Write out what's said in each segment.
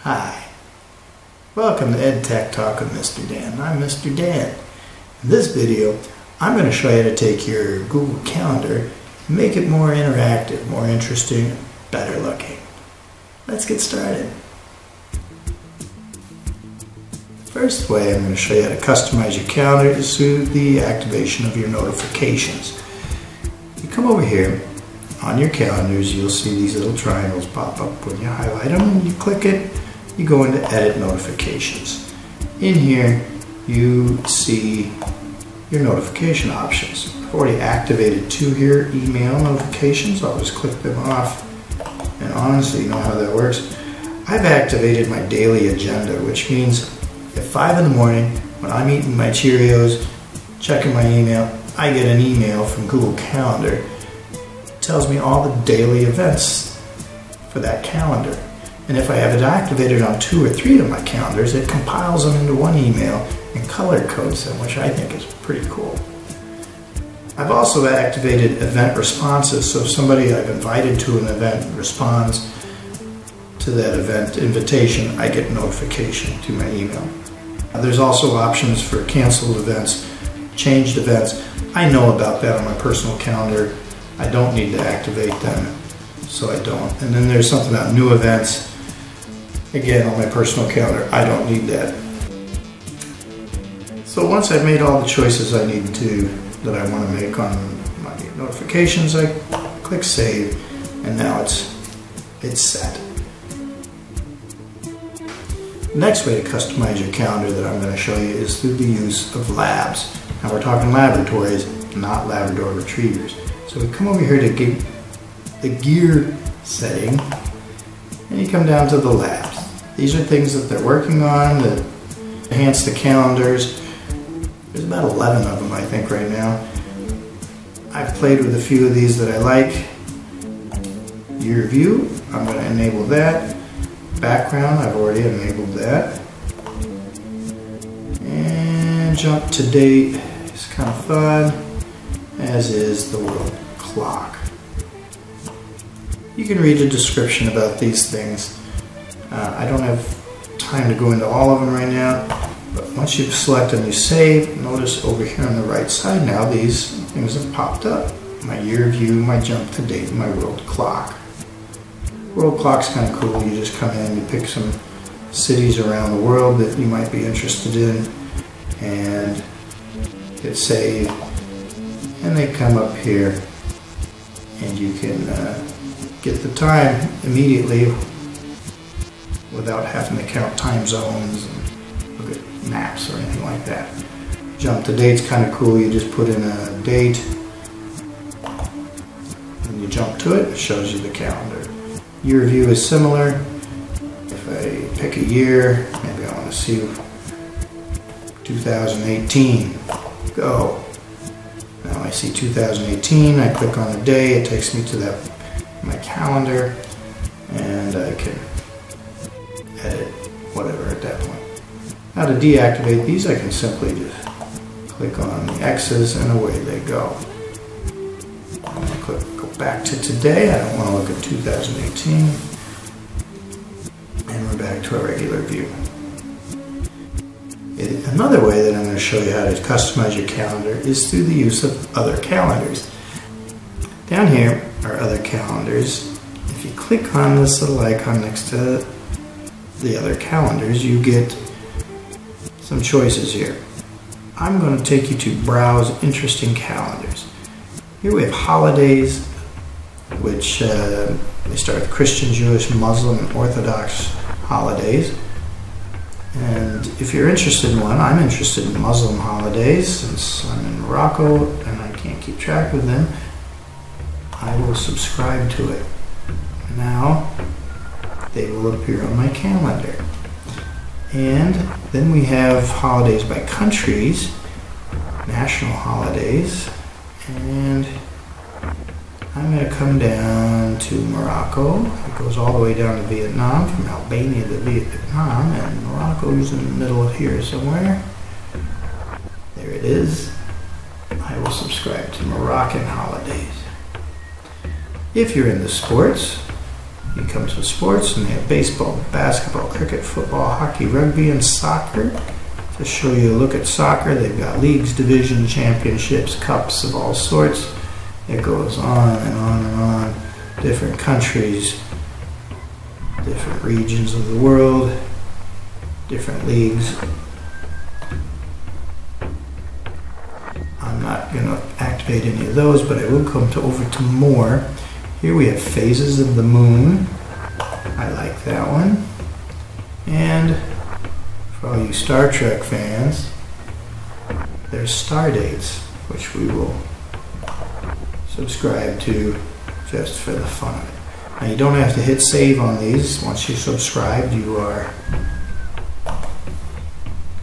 Hi, welcome to EdTech Talk with Mr. Dan. I'm Mr. Dan. In this video, I'm going to show you how to take your Google Calendar and make it more interactive, more interesting, better looking. Let's get started. The first way I'm going to show you how to customize your calendar is through the activation of your notifications. You come over here on your calendars, you'll see these little triangles pop up. When you highlight them and you click it, you go into Edit Notifications. In here, you see your notification options. I've already activated two here, email notifications. I'll just click them off and on so you know how that works. I've activated my daily agenda, which means at 5 in the morning, when I'm eating my Cheerios, checking my email, I get an email from Google Calendar. It tells me all the daily events for that calendar. And if I have it activated on 2 or 3 of my calendars, it compiles them into one email and color codes them, which I think is pretty cool. I've also activated event responses, so if somebody I've invited to an event responds to that event invitation, I get notification to my email. There's also options for canceled events, changed events. I know about that on my personal calendar. I don't need to activate them, so I don't. And then there's something about new events. Again, on my personal calendar, I don't need that. So once I've made all the choices I need to, that I want to make on my notifications, I click Save, and now it's set. The next way to customize your calendar that I'm going to show you is through the use of labs. Now we're talking laboratories, not Labrador retrievers. So we come over here to the gear setting, and you come down to the labs. These are things that they're working on that enhance the calendars. There's about 11 of them, I think, right now. I've played with a few of these that I like. Year view, I'm going to enable that. Background, I've already enabled that. And jump to date is kind of fun, as is the world clock. You can read a description about these things. I don't have time to go into all of them right now, but once you select and you save, notice over here on the right side now these things have popped up. My year view, my jump to date, and my world clock. World clock's kind of cool. You just come in, you pick some cities around the world that you might be interested in, and hit save, and they come up here, and you can get the time immediately without having to count time zones and look at maps or anything like that. Jump to date's kind of cool. You just put in a date, and you jump to it. It shows you the calendar. Year view is similar. If I pick a year, maybe I want to see 2018. Go. Now I see 2018. I click on the day. It takes me to my calendar, and I can edit whatever at that point. Now to deactivate these, I can simply just click on the X's and away they go. I'm going to go back to today. I don't want to look at 2018. And we're back to our regular view. Another way that I'm going to show you how to customize your calendar is through the use of other calendars. Down here are other calendars. If you click on this little icon next to the other calendars, you get some choices here. I'm going to take you to Browse Interesting Calendars. Here we have holidays, which they start with Christian, Jewish, Muslim, and Orthodox holidays. And if you're interested in one, I'm interested in Muslim holidays since I'm in Morocco and I can't keep track of them. I will subscribe to it. Now they will appear on my calendar. And then we have holidays by countries, national holidays, and I'm going to come down to Morocco. It goes all the way down to Vietnam, from Albania to Vietnam, and Morocco's in the middle of here somewhere. There it is. I will subscribe to Moroccan holidays. If you're into sports, you come to sports and they have baseball, basketball, cricket, football, hockey, rugby, and soccer. To show you a look at soccer, they've got leagues, division, championships, cups of all sorts. It goes on and on and on. Different countries, different regions of the world, different leagues. I'm not going to activate any of those, but I will come over to more. Here we have phases of the moon. I like that one. And for all you Star Trek fans, there's star dates, which we will subscribe to just for the fun of it. Now you don't have to hit save on these. Once you're subscribed, you are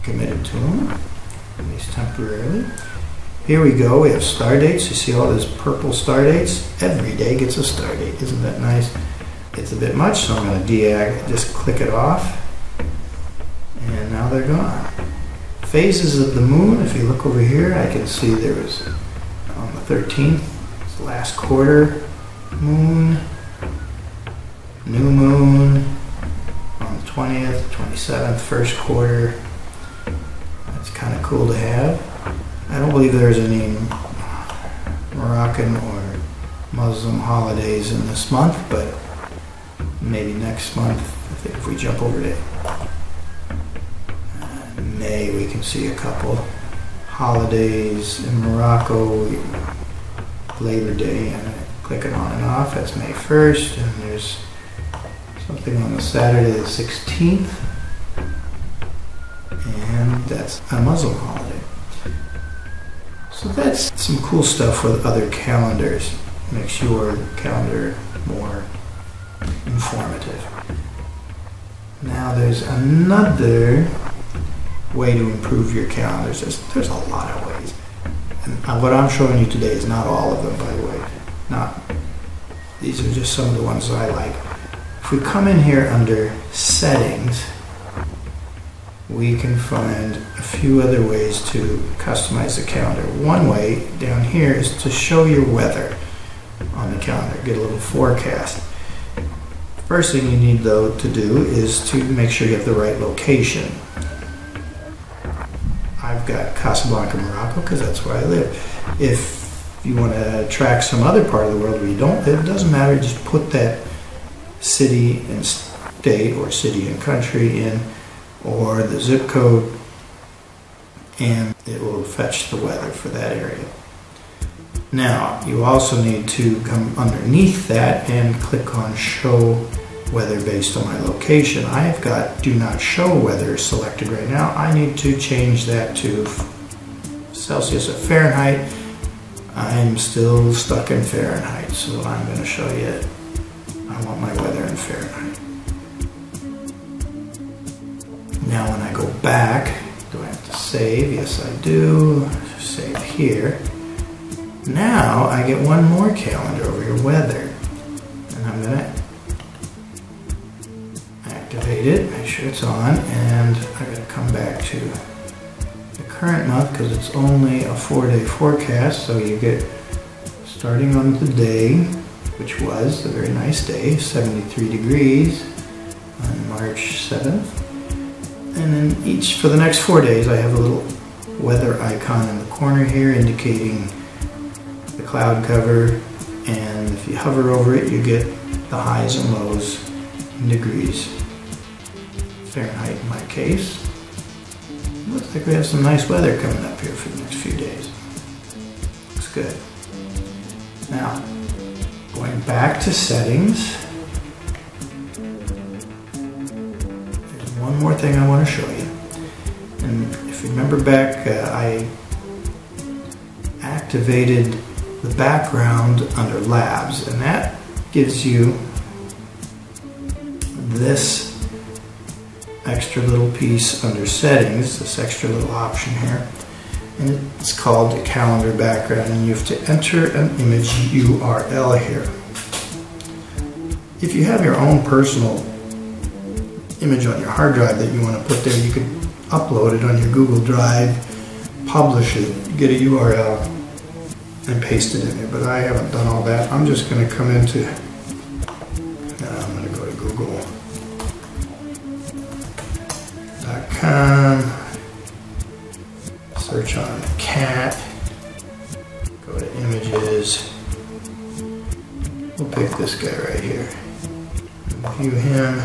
committed to them, at least temporarily. Here we go, we have star dates. You see all these purple star dates? Every day gets a star date. Isn't that nice? It's a bit much, so I'm going to just click it off. And now they're gone. Phases of the moon, if you look over here, I can see there was on the 13th, it's the last quarter moon, new moon, on the 20th, 27th, first quarter. That's kind of cool to have. I don't believe there's any Moroccan or Muslim holidays in this month, but maybe next month. I think if we jump over to May, we can see a couple holidays in Morocco. Labor Day, and clicking on and off. That's May 1st, and there's something on the Saturday the 16th, and that's a Muslim holiday. So that's some cool stuff with other calendars. Makes your calendar more informative. Now there's another way to improve your calendars. There's a lot of ways. And what I'm showing you today is not all of them, by the way. These are just some of the ones that I like. If we come in here under Settings, we can find a few other ways to customize the calendar. One way down here is to show your weather on the calendar, get a little forecast. First thing you need though to do is to make sure you have the right location. I've got Casablanca, Morocco, because that's where I live. If you want to track some other part of the world where you don't live, it doesn't matter, just put that city and state or city and country in, or the zip code, and it will fetch the weather for that area. Now, you also need to come underneath that and click on Show Weather based on my location. I've got Do Not Show Weather selected right now. I need to change that to Celsius or Fahrenheit. I'm still stuck in Fahrenheit, so I'm going to show you. I want my weather in Fahrenheit. Now when I go back, do I have to save? Yes, I do. Save here. Now I get one more calendar over here, weather. And I'm going to activate it, make sure it's on, and I'm going to come back to the current month because it's only a 4-day forecast. So you get starting on the day, which was a very nice day, 73 degrees on March 7th. And then for the next 4 days, I have a little weather icon in the corner here indicating the cloud cover, and if you hover over it, you get the highs and lows in degrees. Fahrenheit in my case. Looks like we have some nice weather coming up here for the next few days. Looks good. Now, going back to settings, there's one more thing I want to show you. And if you remember back, I activated the background under Labs, and that gives you this extra little piece under Settings, this extra little option here, and it's called the Calendar Background, and you have to enter an image URL here. If you have your own personal image on your hard drive that you want to put there, you could upload it on your Google Drive, publish it, get a URL, and paste it in there. But I haven't done all that. I'm just going to come into, I'm going to go to google.com, search on cat, go to images, we'll pick this guy right here, view him.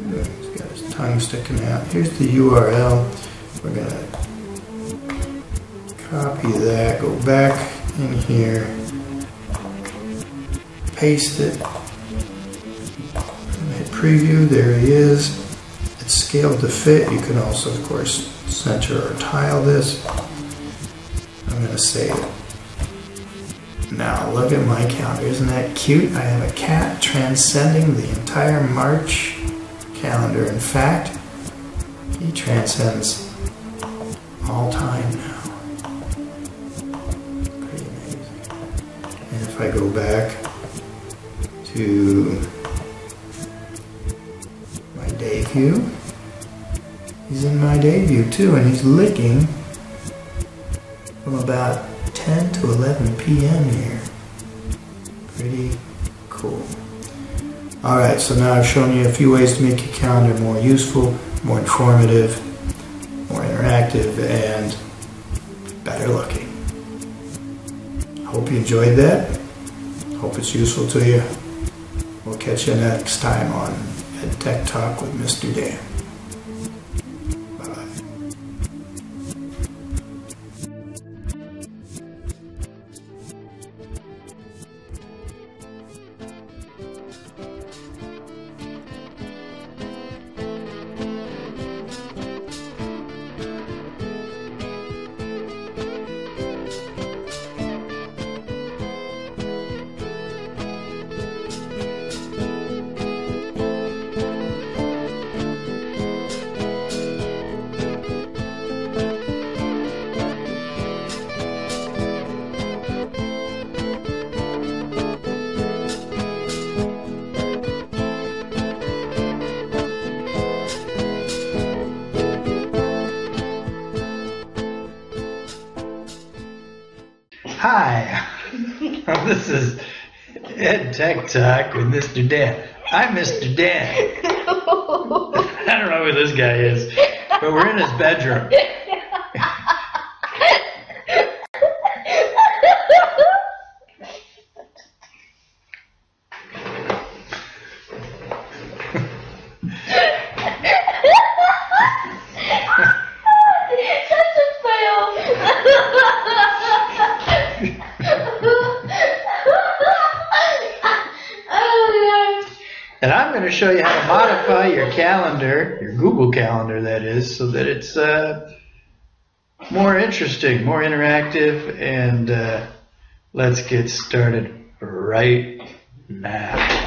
He's got his tongue sticking out. Here's the URL. We're going to copy that, go back in here, paste it, and hit preview. There he is. It's scaled to fit. You can also, of course, center or tile this. I'm going to save it. Now look at my calendar. Isn't that cute? I have a cat transcending the entire March calendar. In fact, he transcends all time now. Pretty amazing. And if I go back to my day view, he's in my day view too, and he's licking from about 10 to 11 p.m. here. Pretty cool. Alright, so now I've shown you a few ways to make your calendar more useful, more informative, more interactive, and better looking. I hope you enjoyed that. Hope it's useful to you. We'll catch you next time on Tech Talk with Mr. Dan. Hi, this is Ed Tech Talk with Mr. Dan. I'm Mr. Dan. I don't know who this guy is, but we're in his bedroom. And I'm going to show you how to modify your calendar, your Google Calendar that is, so that it's more interesting, more interactive, and let's get started right now.